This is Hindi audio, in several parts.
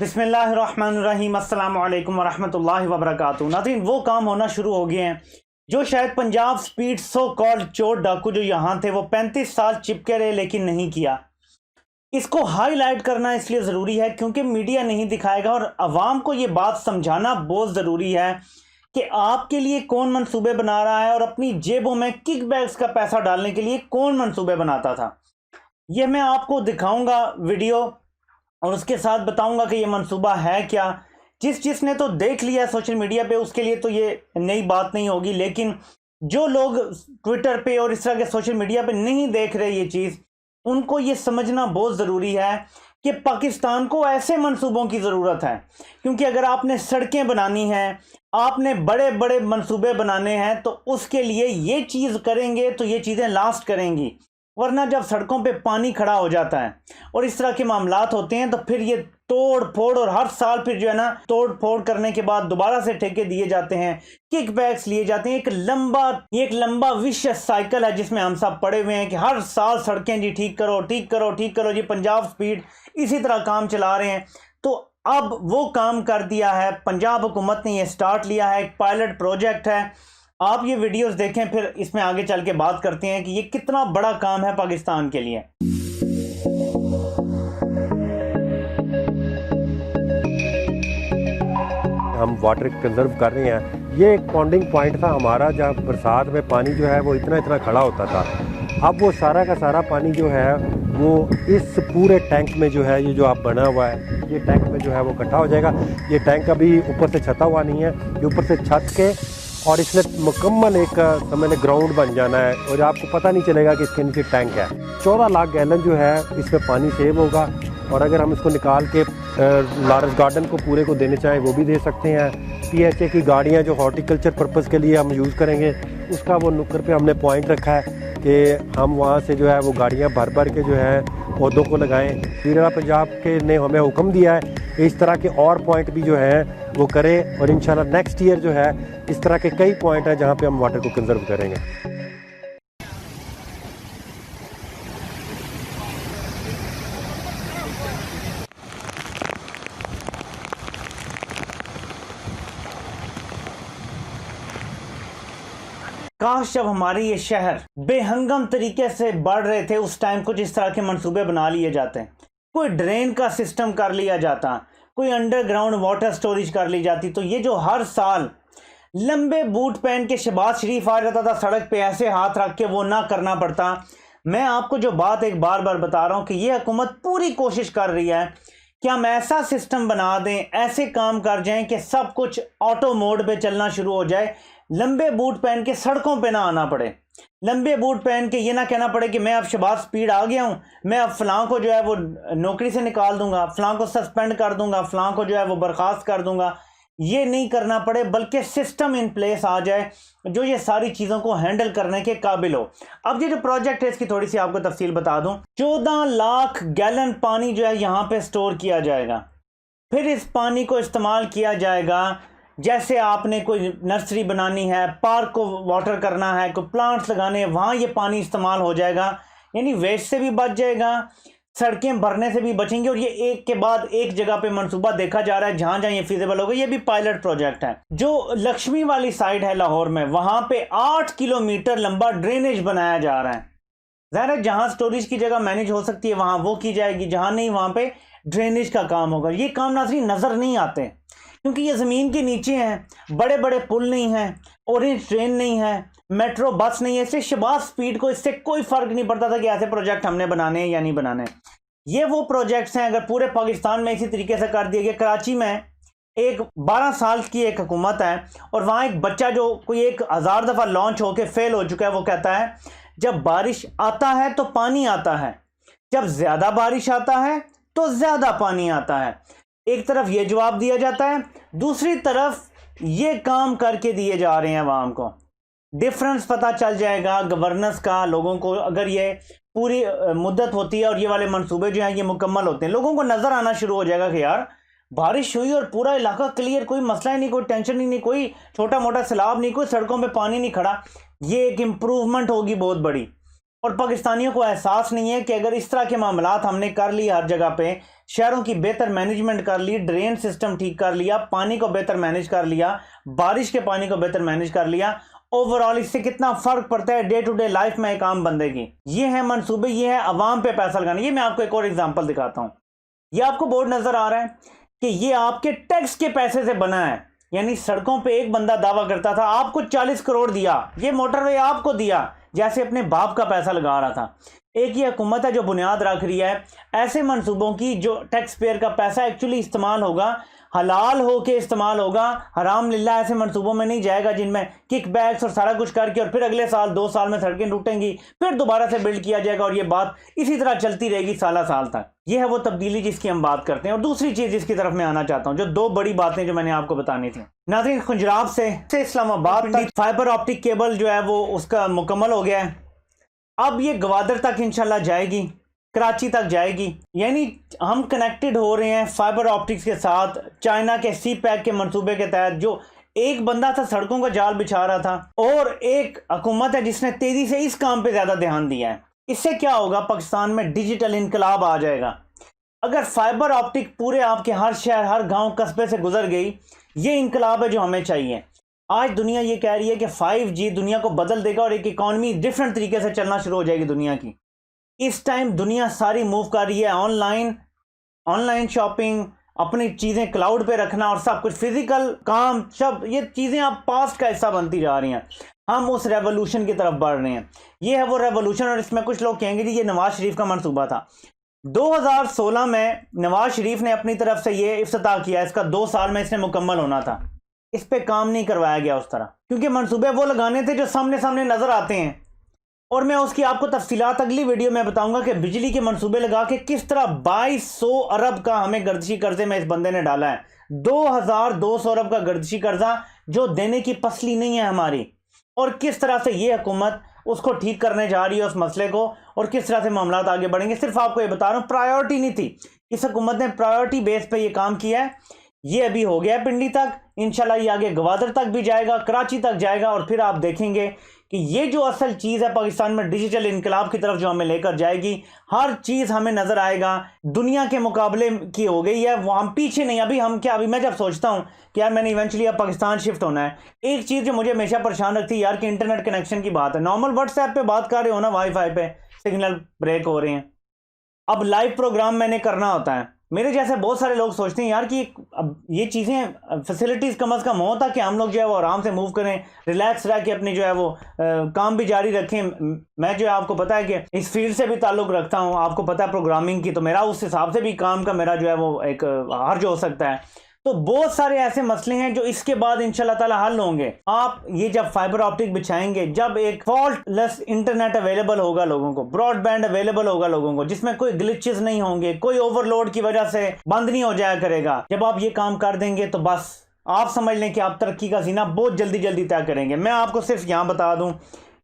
बिस्मिल्लाहिर्रहमानिर्रहीम अस्सलाम वालेकुम वरहमतुल्लाहि वबरकातुहू। नाज़रीन, वो काम होना शुरू हो गए हैं जो शायद पंजाब स्पीड सो कॉल्ड चोर डाकू जो यहाँ थे वो 35 साल चिपके रहे लेकिन नहीं किया। इसको हाईलाइट करना इसलिए ज़रूरी है क्योंकि मीडिया नहीं दिखाएगा और अवाम को ये बात समझाना बहुत ज़रूरी है कि आपके लिए कौन मंसूबे बना रहा है और अपनी जेबों में किकबैक्स का पैसा डालने के लिए कौन मंसूबे बनाता था। यह मैं आपको दिखाऊंगा वीडियो और उसके साथ बताऊंगा कि ये मंसूबा है क्या। जिसने तो देख लिया सोशल मीडिया पे उसके लिए तो ये नई बात नहीं होगी, लेकिन जो लोग ट्विटर पे और इस तरह के सोशल मीडिया पे नहीं देख रहे ये चीज़, उनको ये समझना बहुत ज़रूरी है कि पाकिस्तान को ऐसे मंसूबों की ज़रूरत है। क्योंकि अगर आपने सड़कें बनानी हैं, आपने बड़े बड़े मंसूबे बनाने हैं, तो उसके लिए ये चीज़ करेंगे तो ये चीज़ें लास्ट करेंगी। वरना जब सड़कों पे पानी खड़ा हो जाता है और इस तरह के मामलात होते हैं तो फिर ये तोड़ फोड़ और हर साल फिर जो है ना तोड़ फोड़ करने के बाद दोबारा से ठेके दिए जाते हैं, किकबैक्स लिए जाते हैं। एक लंबा विशियस साइकिल है जिसमें हम सब पड़े हुए हैं कि हर साल सड़कें जी ठीक करो ठीक करो ठीक करो जी। पंजाब स्पीड इसी तरह काम चला रहे हैं। तो अब वो काम कर दिया है, पंजाब हुकूमत ने ये स्टार्ट लिया है, एक पायलट प्रोजेक्ट है। आप ये वीडियोस देखें, फिर इसमें आगे चल के बात करते हैं कि ये कितना बड़ा काम है पाकिस्तान के लिए। हम वाटर कंजर्व कर रहे हैं। ये एक पॉन्डिंग पॉइंट था हमारा जहाँ बरसात में पानी जो है वो इतना खड़ा होता था। अब वो सारा का सारा पानी जो है वो इस पूरे टैंक में जो है ये जो आप बना हुआ है, ये टैंक में जो है वो इकट्ठा हो जाएगा। ये टैंक अभी ऊपर से छता हुआ नहीं है, ये ऊपर से छत के और इसने मुकम्मल एक समझ ग्राउंड बन जाना है और आपको पता नहीं चलेगा कि इसके नीचे टैंक है। 14 लाख गैलन जो है इसमें पानी सेव होगा और अगर हम इसको निकाल के लॉरेंस गार्डन को पूरे को देने चाहें वो भी दे सकते हैं। PHA की गाड़ियां जो हॉर्टिकल्चर पर्पज़ के लिए हम यूज़ करेंगे उसका वो नुक्कर पे हमने पॉइंट रखा है कि हम वहाँ से जो है वो गाड़ियाँ भर के जो है पौधों को लगाएं। वज़ीर पंजाब के ने हमें हुक्म दिया है इस तरह के और पॉइंट भी जो है वो करें और इंशाल्लाह नेक्स्ट ईयर जो है इस तरह के कई पॉइंट हैं जहाँ पे हम वाटर को कंजर्व करेंगे। काश जब हमारे ये शहर बेहंगम तरीके से बढ़ रहे थे उस टाइम कुछ इस तरह के मंसूबे बना लिए जाते, कोई ड्रेन का सिस्टम कर लिया जाता, कोई अंडरग्राउंड वाटर स्टोरेज कर ली जाती, तो ये जो हर साल लंबे बूट पहन के शहबाज शरीफ आ जाता था सड़क पे ऐसे हाथ रख के, वो ना करना पड़ता। मैं आपको जो बात एक बार बता रहा हूँ कि ये हुकूमत पूरी कोशिश कर रही है कि हम ऐसा सिस्टम बना दें, ऐसे काम कर जाएं कि सब कुछ ऑटो मोड पे चलना शुरू हो जाए। लंबे बूट पहन के सड़कों पे ना आना पड़े, लंबे बूट पहन के ये ना कहना पड़े कि मैं अब शहबाज स्पीड आ गया हूँ, मैं अब फलां को जो है वो नौकरी से निकाल दूंगा, फलां को सस्पेंड कर दूंगा, फलां को जो है वो बर्खास्त कर दूंगा। ये नहीं करना पड़े, बल्कि सिस्टम इन प्लेस आ जाए जो ये सारी चीज़ों को हैंडल करने के काबिल हो। अब ये जो प्रोजेक्ट है इसकी थोड़ी सी आपको तफसील बता दूं। 14 लाख गैलन पानी जो है यहाँ पे स्टोर किया जाएगा, फिर इस पानी को इस्तेमाल किया जाएगा। जैसे आपने कोई नर्सरी बनानी है, पार्क को वाटर करना है, कोई प्लांट्स लगाने हैं, वहाँ ये पानी इस्तेमाल हो जाएगा। यानी वेस्ट से भी बच जाएगा, सड़कें भरने से भी बचेंगे। और ये एक के बाद एक जगह पे मंसूबा देखा जा रहा है जहाँ जहाँ ये फिजिबल होगा। ये भी पायलट प्रोजेक्ट है। जो लक्ष्मी वाली साइड है लाहौर में, वहाँ पे 8 किलोमीटर लंबा ड्रेनेज बनाया जा रहा है। ज़ाहिर है जहाँ स्टोरेज की जगह मैनेज हो सकती है वहाँ वो की जाएगी, जहाँ नहीं वहाँ पे ड्रेनेज का काम होगा। ये काम नाज़रीन नज़र नहीं आते क्योंकि ये ज़मीन के नीचे हैं, बड़े बड़े पुल नहीं हैं, ऑरेंज ट्रेन नहीं है, मेट्रो बस नहीं है। इससे शहबाज स्पीड को इससे कोई फ़र्क नहीं पड़ता था कि ऐसे प्रोजेक्ट हमने बनाने हैं या नहीं बनाने। ये वो प्रोजेक्ट्स हैं, अगर पूरे पाकिस्तान में इसी तरीके से कर दिया गया। कराची में एक 12 साल की एक हुकूमत है और वहाँ एक बच्चा जो कोई 1000 दफ़ा लॉन्च होकर फेल हो चुका है, वो कहता है जब बारिश आता है तो पानी आता है, जब ज़्यादा बारिश आता है तो ज़्यादा पानी आता है। एक तरफ ये जवाब दिया जाता है, दूसरी तरफ ये काम करके दिए जा रहे हैं। आवाम को डिफरेंस पता चल जाएगा गवर्नेंस का, लोगों को, अगर ये पूरी मुद्दत होती है और ये वाले मंसूबे जो हैं ये मुकम्मल होते हैं, लोगों को नज़र आना शुरू हो जाएगा कि यार बारिश हुई और पूरा इलाका क्लियर, कोई मसला ही नहीं, कोई टेंशन ही नहीं, कोई छोटा मोटा सैलाब नहीं, कोई सड़कों पे पानी नहीं खड़ा। ये एक इम्प्रूवमेंट होगी बहुत बड़ी। और पाकिस्तानियों को एहसास नहीं है कि अगर इस तरह के मामलात हमने कर लिए हर जगह पे, शहरों की बेहतर मैनेजमेंट कर ली, ड्रेन सिस्टम ठीक कर लिया, पानी को बेहतर मैनेज कर लिया, बारिश के पानी को बेहतर मैनेज कर लिया, ओवरऑल इससे कितना फर्क पड़ता है डे टू डे लाइफ में एक आम बंदे की। ये है मंसूबे, ये है अवाम पे पैसा लगाना। ये मैं आपको एक और एग्जांपल दिखाता हूं। ये आपको बोर्ड नजर आ रहा है कि ये आपके टैक्स के पैसे से बना है। यानी सड़कों पे एक बंदा दावा करता था आपको 40 करोड़ दिया, ये मोटरवे आपको दिया, जैसे अपने बाप का पैसा लगा रहा था। एक ही हुकूमत है जो बुनियाद रख रही है ऐसे मंसूबों की, जो टैक्स पेयर का पैसा एक्चुअली इस्तेमाल होगा, हलाल हो के इस्तेमाल होगा, हराम लिल्ला ऐसे मंसूबों में नहीं जाएगा जिनमें किक बैक्स और सारा कुछ करके और फिर अगले साल 2 साल में सड़कें टूटेंगी, फिर दोबारा से बिल्ड किया जाएगा और ये बात इसी तरह चलती रहेगी साल साल तक। ये है वो तब्दीली जिसकी हम बात करते हैं। और दूसरी चीज जिसकी तरफ मैं आना चाहता हूं, जो 2 बड़ी बातें जो मैंने आपको बतानी थी। नाज़रीन, खुंजराब से इस्लामाबाद तक फाइबर ऑप्टिक केबल जो है वो उसका मुकम्मल हो गया है। अब ये गवादर तक इंशाल्लाह जाएगी, कराची तक जाएगी। यानी हम कनेक्टेड हो रहे हैं फाइबर ऑप्टिक्स के साथ चाइना के सी पैक के मंसूबे के तहत। जो एक बंदा था सड़कों का जाल बिछा रहा था और एक हुकूमत है जिसने तेजी से इस काम पे ज्यादा ध्यान दिया है। इससे क्या होगा, पाकिस्तान में डिजिटल इनकलाब आ जाएगा। अगर फाइबर ऑप्टिक पूरे आपके हर शहर हर गांव कस्बे से गुजर गई, ये इनकलाब है जो हमें चाहिए। आज दुनिया ये कह रही है कि 5G दुनिया को बदल देगा और एक इकॉनमी डिफरेंट तरीके से चलना शुरू हो जाएगी दुनिया की। इस टाइम दुनिया सारी मूव कर रही है ऑनलाइन शॉपिंग, अपनी चीज़ें क्लाउड पे रखना और सब कुछ फिजिकल काम, सब ये चीज़ें अब पास्ट का हिस्सा बनती जा रही हैं। हम उस रेवोल्यूशन की तरफ बढ़ रहे हैं। ये है वो रेवोल्यूशन। और इसमें कुछ लोग कहेंगे जी ये नवाज शरीफ का मंसूबा था। 2016 में नवाज शरीफ ने अपनी तरफ से ये इफ्तिताह किया, इसका 2 साल में इसने मुकम्मल होना था। इस पे काम नहीं करवाया गया उस तरह, क्योंकि मंसूबे वो लगाने थे जो सामने सामने नजर आते हैं। और मैं उसकी आपको तफसीलात अगली वीडियो में बताऊंगा कि बिजली के मंसूबे लगा के किस तरह 2200 अरब का हमें गर्दिशी कर्जे में इस बंदे ने डाला है। 2200 अरब का गर्दिशी कर्जा जो देने की पसली नहीं है हमारी, और किस तरह से ये हुकूमत उसको ठीक करने जा रही है उस मसले को, और किस तरह से मामलात आगे बढ़ेंगे। सिर्फ आपको ये बता रहा हूँ, प्रायोरिटी नहीं थी, इस हुकूमत ने प्रायोरिटी बेस पे ये काम किया है। ये अभी हो गया है पिंडी तक, इंशाल्लाह ये आगे गवादर तक भी जाएगा, कराची तक जाएगा। और फिर आप देखेंगे कि ये जो असल चीज़ है पाकिस्तान में डिजिटल इनकलाब की तरफ जो हमें लेकर जाएगी, हर चीज़ हमें नज़र आएगा दुनिया के मुकाबले की हो गई है। वो हम पीछे नहीं। अभी मैं जब सोचता हूँ कि यार मैंने इवेंचुअली अब पाकिस्तान शिफ्ट होना है, एक चीज़ जो मुझे हमेशा परेशान रखती है यार कि इंटरनेट कनेक्शन की बात है। नॉर्मल व्हाट्सएप पे बात कर रहे हो ना, वाईफाई पे सिग्नल ब्रेक हो रहे हैं। अब लाइव प्रोग्राम मैंने करना होता है, मेरे जैसे बहुत सारे लोग सोचते हैं यार कि अब ये चीज़ें फैसिलिटीज़ कम अज़ कम हो, ताकि हम लोग जो है वो आराम से मूव करें, रिलैक्स रह के अपनी जो है वो काम भी जारी रखें। मैं जो है आपको पता है कि इस फील्ड से भी ताल्लुक़ रखता हूँ, आपको पता है प्रोग्रामिंग की, तो मेरा उस हिसाब से भी काम का मेरा जो है वो एक हर्ज हो सकता है। तो बहुत सारे ऐसे मसले हैं जो इसके बाद इंशाल्लाह ताला हल होंगे। आप ये जब फाइबर ऑप्टिक बिछाएंगे, जब एक फॉल्टलेस इंटरनेट अवेलेबल होगा लोगों को, ब्रॉडबैंड अवेलेबल होगा लोगों को, जिसमें कोई ग्लिचेस नहीं होंगे, कोई ओवरलोड की वजह से बंद नहीं हो जाया करेगा, जब आप ये काम कर देंगे तो बस आप समझ लें कि आप तरक्की का जीना बहुत जल्दी जल्दी तय करेंगे। मैं आपको सिर्फ यहाँ बता दूँ,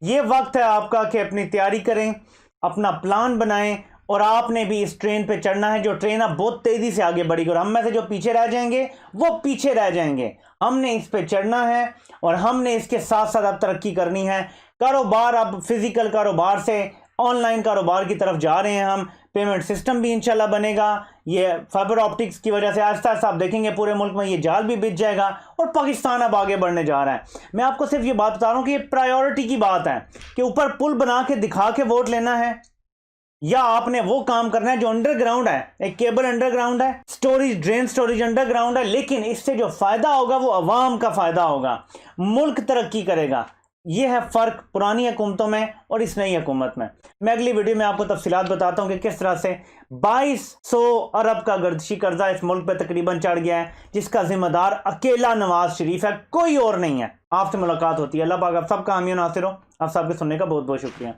ये वक्त है आपका कि अपनी तैयारी करें, अपना प्लान बनाएं, और आपने भी इस ट्रेन पे चढ़ना है जो ट्रेन अब बहुत तेज़ी से आगे बढ़ेगी। और हम में से जो पीछे रह जाएंगे वो पीछे रह जाएंगे। हमने इस पे चढ़ना है और हमने इसके साथ साथ अब तरक्की करनी है। कारोबार अब फिजिकल कारोबार से ऑनलाइन कारोबार की तरफ जा रहे हैं हम। पेमेंट सिस्टम भी इंशाल्लाह बनेगा। ये फाइबर ऑप्टिक्स की वजह से आहिस्ता आहिस्ता आप देखेंगे पूरे मुल्क में ये जाल भी बिछ जाएगा और पाकिस्तान अब आगे बढ़ने जा रहा है। मैं आपको सिर्फ ये बात बता रहा हूँ कि ये प्रायोरिटी की बात है कि ऊपर पुल बना के दिखा के वोट लेना है, या आपने वो काम करना है जो अंडरग्राउंड है। एक केबल अंडरग्राउंड है, स्टोरेज ड्रेन स्टोरेज अंडरग्राउंड है, लेकिन इससे जो फायदा होगा वो अवाम का फायदा होगा, मुल्क तरक्की करेगा। ये है फ़र्क पुरानी हुकूमतों में और इस नई हुकूमत में। मैं अगली वीडियो में आपको तफसीलात बताता हूँ कि किस तरह से 2200 अरब का गर्दिशी कर्जा इस मुल्क पे तकरीबन चढ़ गया है, जिसका जिम्मेदार अकेला नवाज शरीफ है, कोई और नहीं है। आपसे मुलाकात होती है। अल्लाह पाक आप सबका हामी नासिर हो। आप सबके सुनने का बहुत बहुत शुक्रिया।